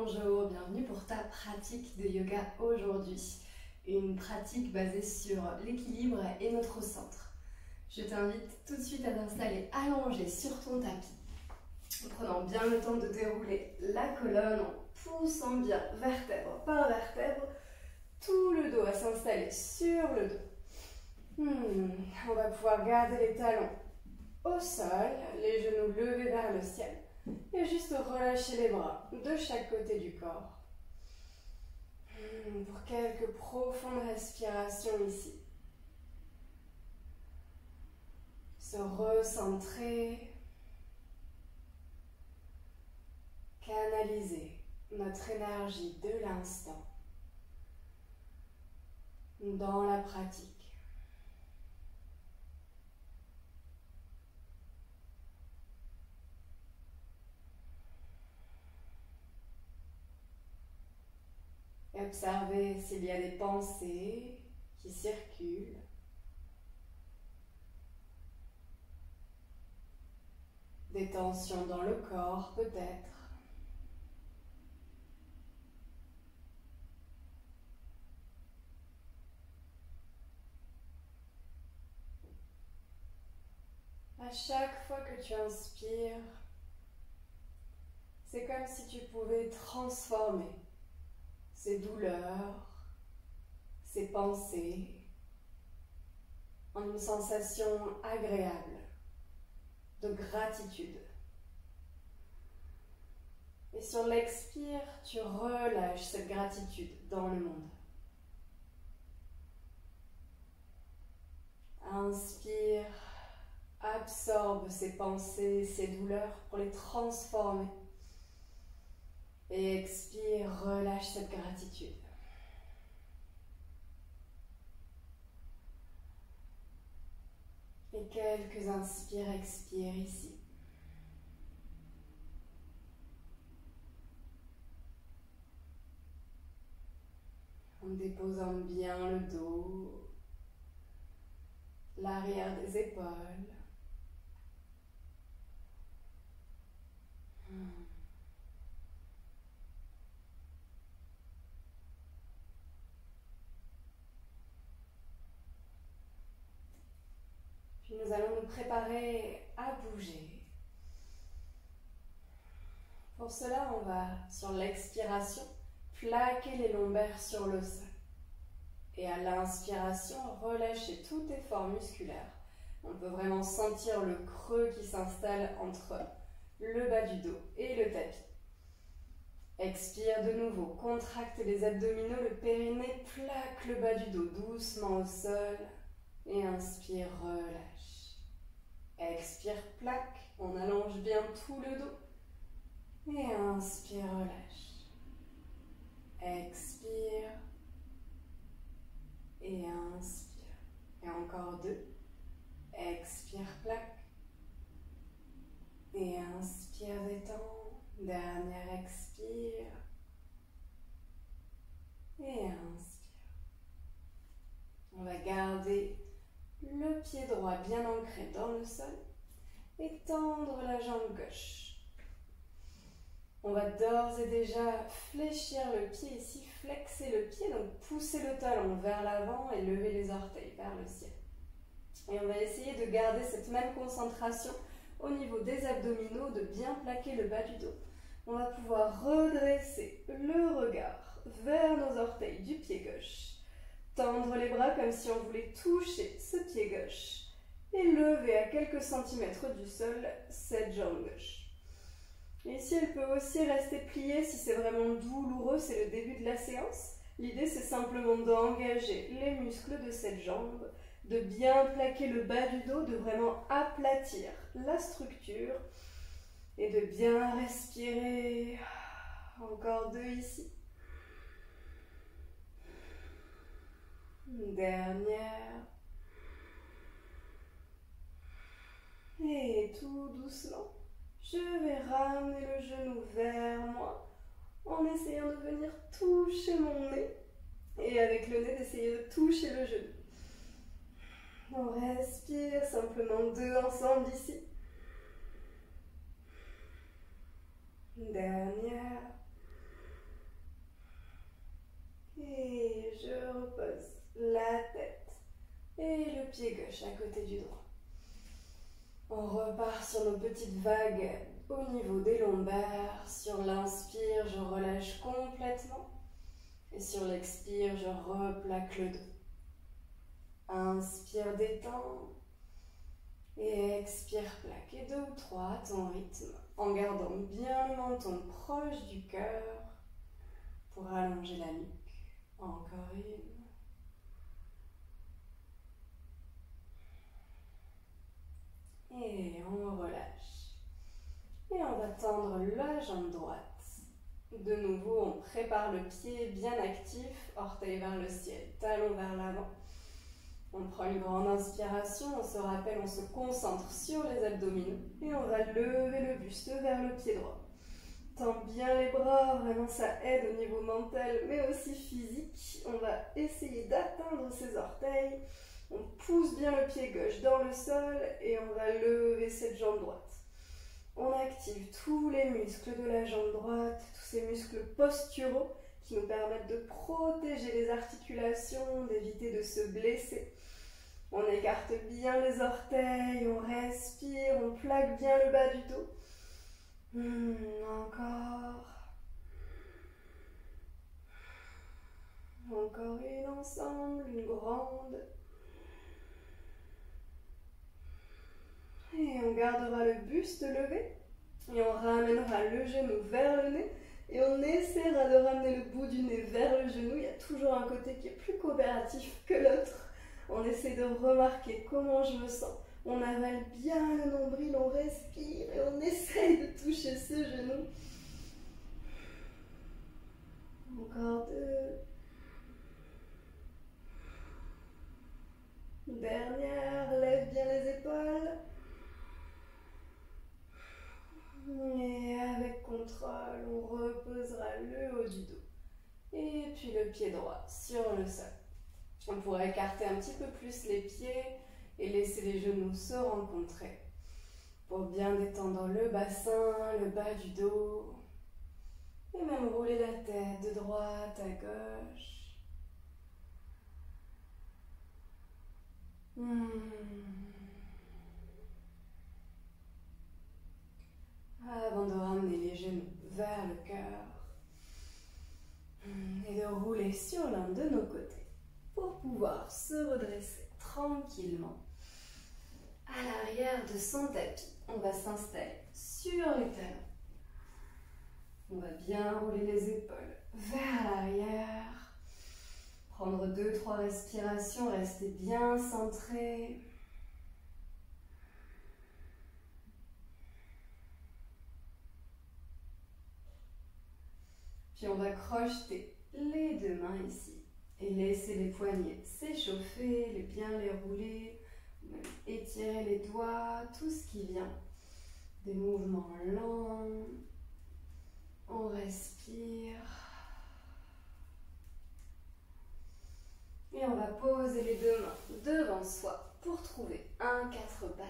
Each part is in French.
Bonjour, bienvenue pour ta pratique de yoga aujourd'hui. Une pratique basée sur l'équilibre et notre centre. Je t'invite tout de suite à t'installer allongé sur ton tapis, en prenant bien le temps de dérouler la colonne, en poussant bien vertèbre par vertèbre, tout le dos à s'installer sur le dos. On va pouvoir garder les talons au sol, les genoux levés vers le ciel. Et juste relâcher les bras de chaque côté du corps. Pour quelques profondes respirations ici. Se recentrer. Canaliser notre énergie de l'instant dans la pratique. Et observer s'il y a des pensées qui circulent. Des tensions dans le corps peut-être. À chaque fois que tu inspires, c'est comme si tu pouvais transformer ces douleurs, ces pensées, en une sensation agréable de gratitude. Et sur l'expire, tu relâches cette gratitude dans le monde. Inspire, absorbe ces pensées, ces douleurs pour les transformer. Et expire, relâche cette gratitude. Et quelques inspires, expires ici. En déposant bien le dos, l'arrière des épaules. Puis nous allons nous préparer à bouger. Pour cela, on va, sur l'expiration, plaquer les lombaires sur le sol. Et à l'inspiration, relâcher tout effort musculaire. On peut vraiment sentir le creux qui s'installe entre le bas du dos et le tapis. Expire de nouveau, contracte les abdominaux, le périnée, plaque le bas du dos doucement au sol. Et inspire, relâche. Expire, plaque, on allonge bien tout le dos. Et inspire, relâche. Expire. Et inspire. Et encore deux. Expire, plaque. Et inspire, détend. Dernière expire. Et inspire. On va garder le pied droit bien ancré dans le sol et tendre la jambe gauche. On va d'ores et déjà fléchir le pied ici, flexer le pied, donc pousser le talon vers l'avant et lever les orteils vers le ciel. Et on va essayer de garder cette même concentration au niveau des abdominaux, de bien plaquer le bas du dos. On va pouvoir redresser le regard vers nos orteils du pied gauche. Tendre les bras comme si on voulait toucher ce pied gauche. Et lever à quelques centimètres du sol cette jambe gauche. Et ici, elle peut aussi rester pliée si c'est vraiment douloureux, c'est le début de la séance. L'idée, c'est simplement d'engager les muscles de cette jambe, de bien plaquer le bas du dos, de vraiment aplatir la structure et de bien respirer. Encore deux ici. Une dernière. Et tout doucement, je vais ramener le genou vers moi en essayant de venir toucher mon nez et avec le nez d'essayer de toucher le genou. On respire, simplement deux ensemble ici. Une dernière. pied gauche à côté du droit. On repart sur nos petites vagues au niveau des lombaires. Sur l'inspire, je relâche complètement. Et sur l'expire, je replaque le dos. Inspire, détends. Et expire, plaque. Et 2 ou 3 à ton rythme, en gardant bien le menton proche du cœur pour allonger la nuque. Encore une. Et on relâche. Et on va tendre la jambe droite. De nouveau, on prépare le pied bien actif, orteil vers le ciel, talon vers l'avant. On prend une grande inspiration, on se rappelle, on se concentre sur les abdominaux et on va lever le buste vers le pied droit. Tends bien les bras, vraiment ça aide au niveau mental mais aussi physique. On va essayer d'atteindre ses orteils. On pousse bien le pied gauche dans le sol et on va lever cette jambe droite. On active tous les muscles de la jambe droite, tous ces muscles posturaux qui nous permettent de protéger les articulations, d'éviter de se blesser. On écarte bien les orteils, on respire, on plaque bien le bas du dos. Encore. Encore une ensemble, une grande. Et on gardera le buste levé. Et on ramènera le genou vers le nez. Et on essaiera de ramener le bout du nez vers le genou. Il y a toujours un côté qui est plus coopératif que l'autre. On essaie de remarquer comment je me sens. On avale bien le nombril, on respire et on essaye de toucher ce genou. Encore 2. Dernière, lève bien les épaules. Et avec contrôle, on reposera le haut du dos. Et puis le pied droit sur le sol. On pourrait écarter un petit peu plus les pieds et laisser les genoux se rencontrer pour bien détendre le bassin, le bas du dos. Et même rouler la tête de droite à gauche. Avant de ramener les genoux vers le cœur et de rouler sur l'un de nos côtés pour pouvoir se redresser tranquillement à l'arrière de son tapis. On va s'installer sur les talons. On va bien rouler les épaules vers l'arrière. Prendre 2-3 respirations, rester bien centré. Puis on va crocheter les 2 mains ici et laisser les poignets s'échauffer, bien les rouler, étirer les doigts, tout ce qui vient. Des mouvements lents. On respire. Et on va poser les 2 mains devant soi pour trouver un 4 pattes.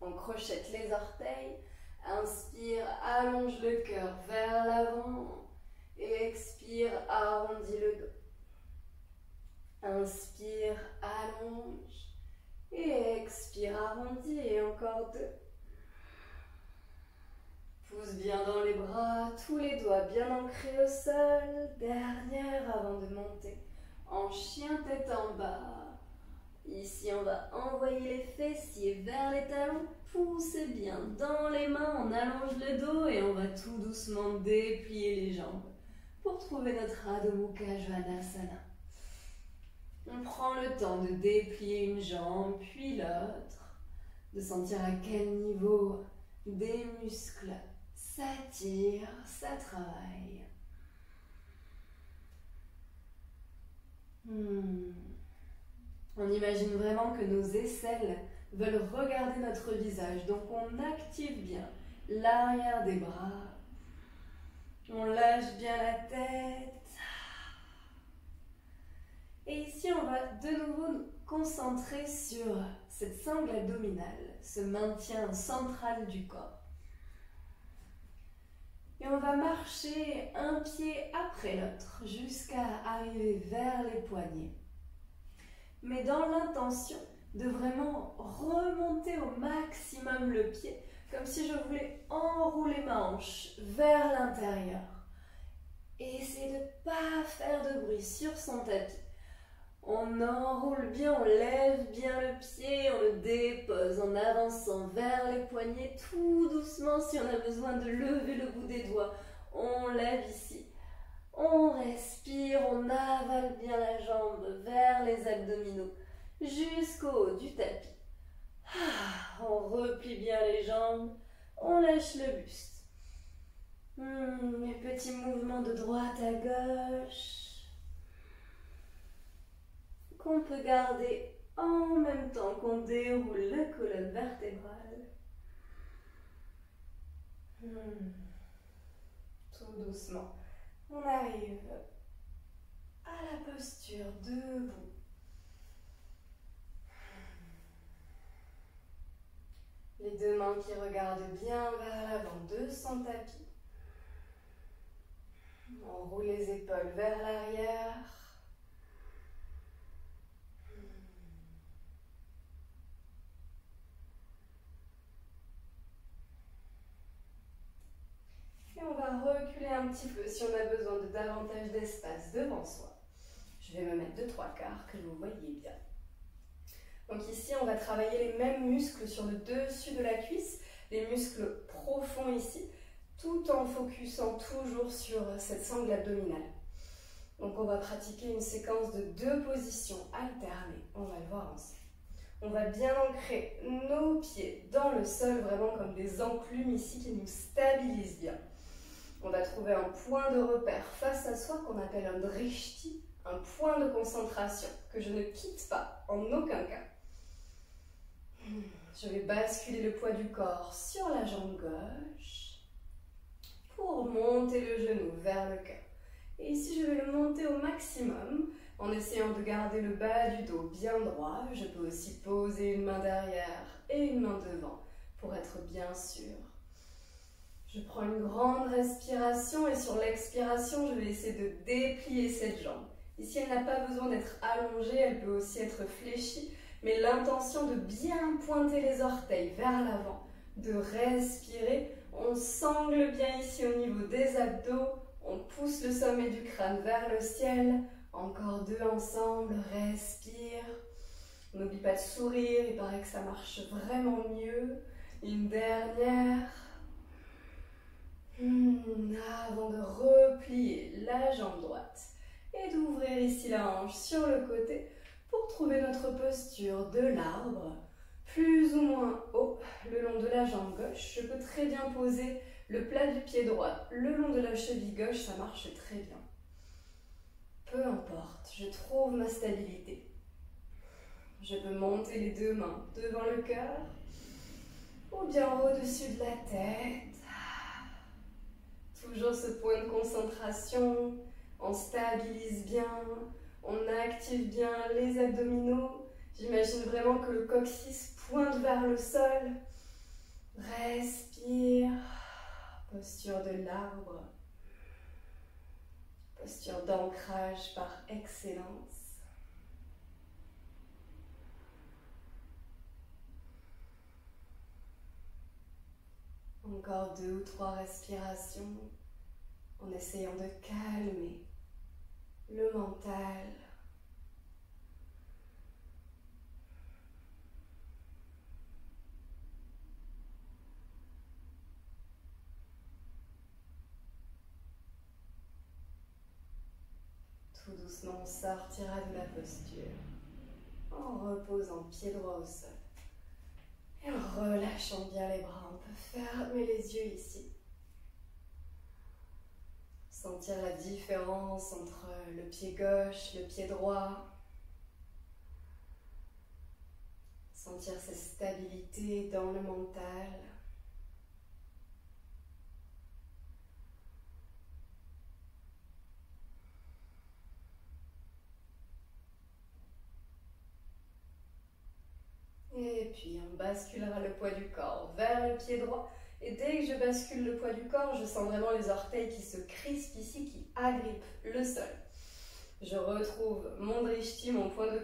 On crochette les orteils. Inspire, allonge le cœur vers l'avant. Et expire, arrondis le dos. Inspire, allonge. Et expire, arrondis. Et encore 2. Pousse bien dans les bras, tous les doigts bien ancrés au sol. Dernière avant de monter. En chien tête en bas. Ici, on va envoyer les fessiers vers les talons. Poussez bien dans les mains, on allonge le dos et on va tout doucement déplier les jambes pour trouver notre Adho Mukha Svanasana. On prend le temps de déplier une jambe, puis l'autre, de sentir à quel niveau des muscles s'attirent, ça travaille. On imagine vraiment que nos aisselles veulent regarder notre visage, donc on active bien l'arrière des bras. On lâche bien la tête. Et ici, on va de nouveau nous concentrer sur cette sangle abdominale, ce maintien central du corps. Et on va marcher un pied après l'autre jusqu'à arriver vers les poignets. Mais dans l'intention de vraiment remonter au maximum le pied, comme si je voulais enrouler ma hanche vers l'intérieur. Et essayez de ne pas faire de bruit sur son tapis. On enroule bien, on lève bien le pied, on le dépose en avançant vers les poignets tout doucement. Si on a besoin de lever le bout des doigts, on lève ici. On respire, on avale bien la jambe vers les abdominaux jusqu'au haut du tapis. On replie bien les jambes, on lâche le buste. Les petits mouvements de droite à gauche qu'on peut garder en même temps qu'on déroule la colonne vertébrale. Tout doucement, on arrive à la posture debout. Les deux mains qui regardent bien vers l'avant de son tapis. On roule les épaules vers l'arrière. Et on va reculer un petit peu si on a besoin de davantage d'espace devant soi. Je vais me mettre de 3/4 que vous voyez bien. Donc ici, on va travailler les mêmes muscles sur le dessus de la cuisse, les muscles profonds ici, tout en focusant toujours sur cette sangle abdominale. Donc on va pratiquer une séquence de 2 positions alternées. On va le voir ensemble. On va bien ancrer nos pieds dans le sol, vraiment comme des enclumes ici qui nous stabilisent bien. On va trouver un point de repère face à soi qu'on appelle un drishti, un point de concentration que je ne quitte pas en aucun cas. Je vais basculer le poids du corps sur la jambe gauche pour monter le genou vers le cœur. Et ici, je vais le monter au maximum en essayant de garder le bas du dos bien droit. Je peux aussi poser une main derrière et une main devant pour être bien sûr. Je prends une grande respiration et sur l'expiration, je vais essayer de déplier cette jambe. Ici, elle n'a pas besoin d'être allongée, elle peut aussi être fléchie, mais l'intention de bien pointer les orteils vers l'avant, de respirer. On sangle bien ici au niveau des abdos, on pousse le sommet du crâne vers le ciel. Encore 2 ensemble, respire. N'oublie pas de sourire, il paraît que ça marche vraiment mieux. Une dernière. Avant de replier la jambe droite et d'ouvrir ici la hanche sur le côté pour trouver notre posture de l'arbre, plus ou moins haut le long de la jambe gauche. Je peux très bien poser le plat du pied droit le long de la cheville gauche, ça marche très bien. Peu importe, je trouve ma stabilité. Je peux monter les 2 mains devant le cœur ou bien au-dessus de la tête. Toujours ce point de concentration, on stabilise bien, on active bien les abdominaux. J'imagine vraiment que le coccyx pointe vers le sol. Respire, posture de l'arbre, posture d'ancrage par excellence. Encore 2 ou 3 respirations en essayant de calmer le mental. Tout doucement, on sortira de la posture en reposant pied droit au sol. Et en relâchant bien les bras, on peut fermer les yeux ici. Sentir la différence entre le pied gauche, le pied droit. Sentir cette stabilité dans le mental. Et puis on basculera le poids du corps vers le pied droit. Et dès que je bascule le poids du corps, je sens vraiment les orteils qui se crispent ici, qui agrippent le sol. Je retrouve mon drishti, mon point de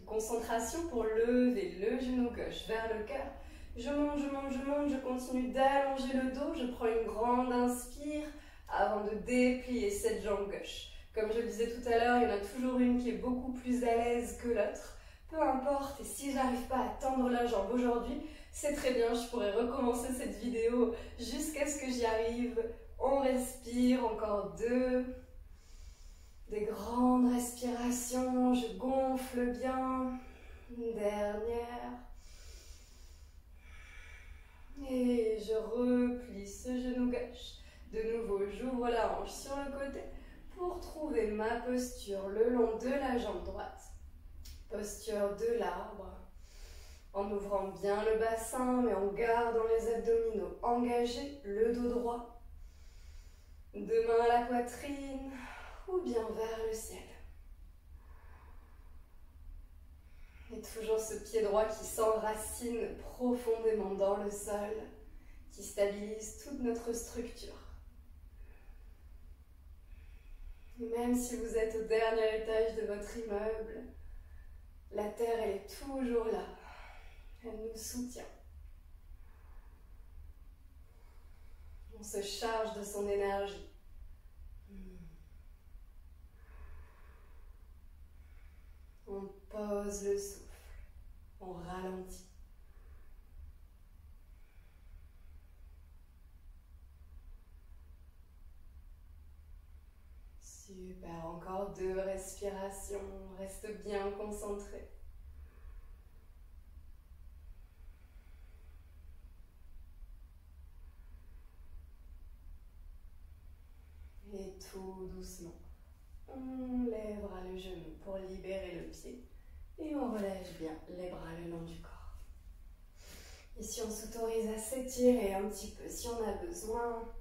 concentration pour lever le genou gauche vers le cœur. Je monte, je monte, je monte, je continue d'allonger le dos. Je prends une grande inspire avant de déplier cette jambe gauche. Comme je le disais tout à l'heure, il y en a toujours une qui est beaucoup plus à l'aise que l'autre. Peu importe, et si je n'arrive pas à tendre la jambe aujourd'hui, c'est très bien, je pourrais recommencer cette vidéo jusqu'à ce que j'y arrive. On respire, encore 2. Des grandes respirations, je gonfle bien. Une dernière. Et je replie ce genou gauche. De nouveau, j'ouvre la hanche sur le côté pour trouver ma posture le long de la jambe droite. Posture de l'arbre. En ouvrant bien le bassin, mais en gardant les abdominaux engagés, le dos droit. Deux mains à la poitrine ou bien vers le ciel. Et toujours ce pied droit qui s'enracine profondément dans le sol, qui stabilise toute notre structure. Et même si vous êtes au dernier étage de votre immeuble, la terre, elle est toujours là. Elle nous soutient. On se charge de son énergie. On pose le souffle. On ralentit. Super, encore 2 respirations. Reste bien concentré. Et tout doucement, on lèvera le genou pour libérer le pied et on relâche bien les bras le long du corps. Ici, on s'autorise à s'étirer un petit peu si on a besoin,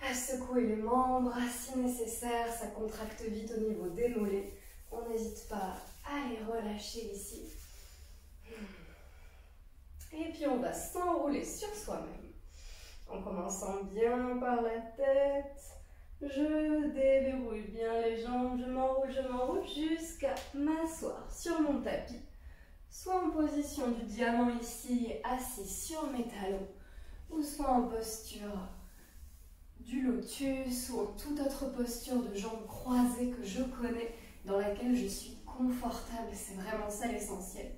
à secouer les membres si nécessaire, ça contracte vite au niveau des mollets. On n'hésite pas à les relâcher ici. Et puis on va s'enrouler sur soi-même en commençant bien par la tête. Je déverrouille bien les jambes, je m'enroule jusqu'à m'asseoir sur mon tapis. Soit en position du diamant ici, assis sur mes talons, ou soit en posture du lotus, ou en toute autre posture de jambes croisées que je connais, dans laquelle je suis confortable. C'est vraiment ça l'essentiel.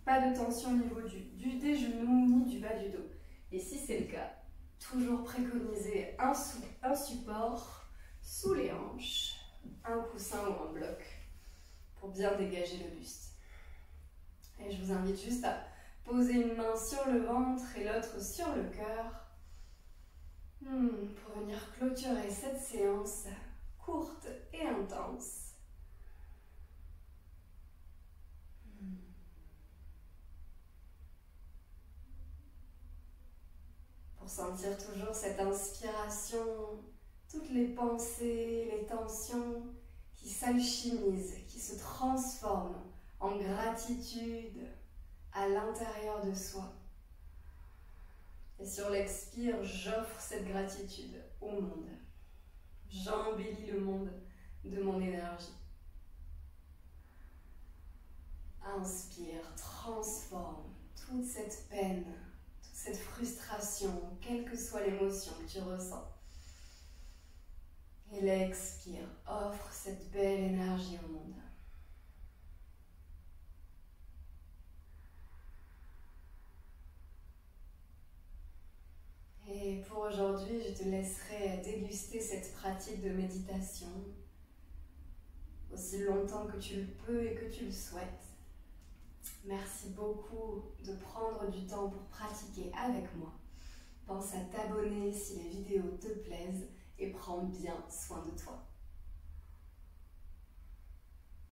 Pas de tension au niveau des genoux ni du bas du dos. Et si c'est le cas, toujours préconiser un support sous les hanches, un coussin ou un bloc pour bien dégager le buste. Et je vous invite juste à poser une main sur le ventre et l'autre sur le cœur pour venir clôturer cette séance courte et intense. Pour sentir toujours cette inspiration, toutes les pensées, les tensions qui s'alchimisent, qui se transforment en gratitude à l'intérieur de soi. Et sur l'expire, j'offre cette gratitude au monde. J'embellis le monde de mon énergie. Inspire, transforme toute cette peine, toute cette frustration, quelle que soit l'émotion que tu ressens. Et l'expire, offre cette belle énergie au monde. Et pour aujourd'hui, je te laisserai déguster cette pratique de méditation aussi longtemps que tu le peux et que tu le souhaites. Merci beaucoup de prendre du temps pour pratiquer avec moi. Pense à t'abonner si les vidéos te plaisent et prends bien soin de toi.